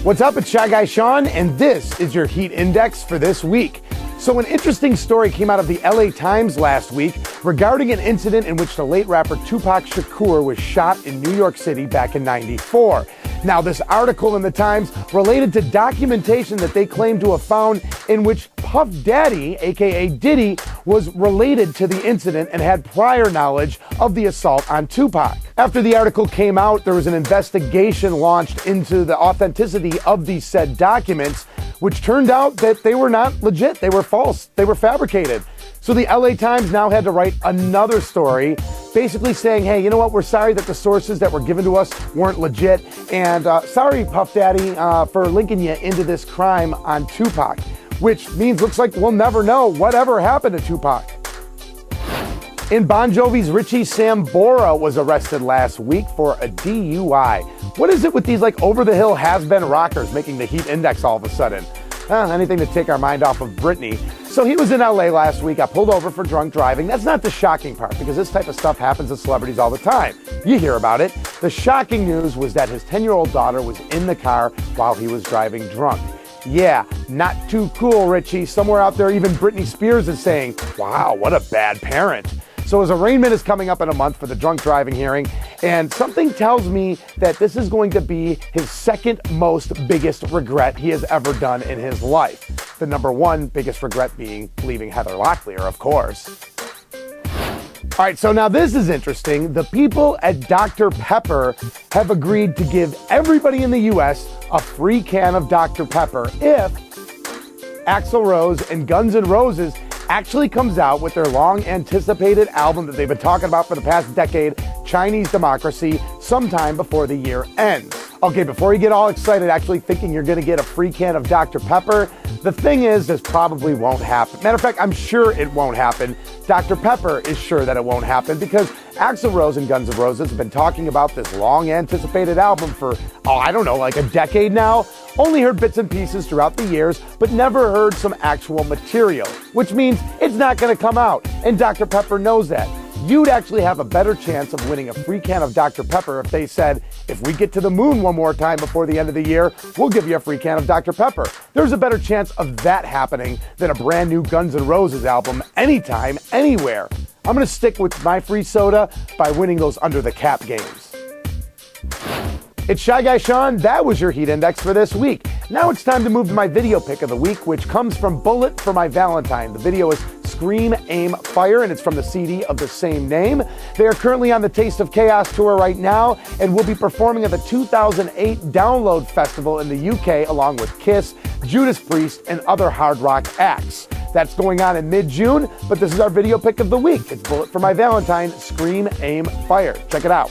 What's up? It's Shy Guy Shawn, and this is your Heat Index for this week. So an interesting story came out of the LA Times last week regarding an incident in which the late rapper Tupac Shakur was shot in New York City back in '94. Now, this article in the Times related to documentation that they claim to have found in which Puff Daddy, aka Diddy, was related to the incident and had prior knowledge of the assault on Tupac. After the article came out, there was an investigation launched into the authenticity of these said documents, which turned out that they were not legit, they were false, they were fabricated. So the LA Times now had to write another story basically saying, hey, you know what, we're sorry that the sources that were given to us weren't legit, and sorry, Puff Daddy, for linking you into this crime on Tupac, which means looks like we'll never know whatever happened to Tupac. In Bon Jovi's Richie Sambora was arrested last week for a DUI. What is it with these over-the-hill has-been rockers making the Heat Index all of a sudden? Anything to take our mind off of Britney. So he was in LA last week, got pulled over for drunk driving. That's not the shocking part, because this type of stuff happens to celebrities all the time. You hear about it. The shocking news was that his 10-year-old daughter was in the car while he was driving drunk. Yeah, not too cool, Richie. Somewhere out there, even Britney Spears is saying, wow, what a bad parent. So his arraignment is coming up in a month for the drunk driving hearing, and something tells me that this is going to be his second most biggest regret he has ever done in his life. The number one biggest regret being leaving Heather Locklear, of course. All right, so now this is interesting. The people at Dr. Pepper have agreed to give everybody in the U.S. a free can of Dr. Pepper if Axl Rose and Guns N' Roses actually comes out with their long-anticipated album that they've been talking about for the past decade, Chinese Democracy, sometime before the year ends. Okay, before you get all excited actually thinking you're going to get a free can of Dr. Pepper, the thing is, this probably won't happen. Matter of fact, I'm sure it won't happen. Dr. Pepper is sure that it won't happen because Axl Rose and Guns N' Roses have been talking about this long-anticipated album for, a decade now. Only heard bits and pieces throughout the years, but never heard some actual material, which means it's not going to come out, and Dr. Pepper knows that. You'd actually have a better chance of winning a free can of Dr. Pepper if they said, if we get to the moon one more time before the end of the year, we'll give you a free can of Dr. Pepper. There's a better chance of that happening than a brand new Guns N' Roses album anytime, anywhere. I'm going to stick with my free soda by winning those under the cap games. It's Shy Guy Shawn. That was your Heat Index for this week. Now it's time to move to my video pick of the week, which comes from Bullet for My Valentine. The video is Scream, Aim, Fire, and it's from the CD of the same name. They are currently on the Taste of Chaos tour right now and will be performing at the 2008 Download Festival in the UK along with Kiss, Judas Priest, and other hard rock acts. That's going on in mid-June, but this is our video pick of the week. It's Bullet for My Valentine, Scream, Aim, Fire. Check it out.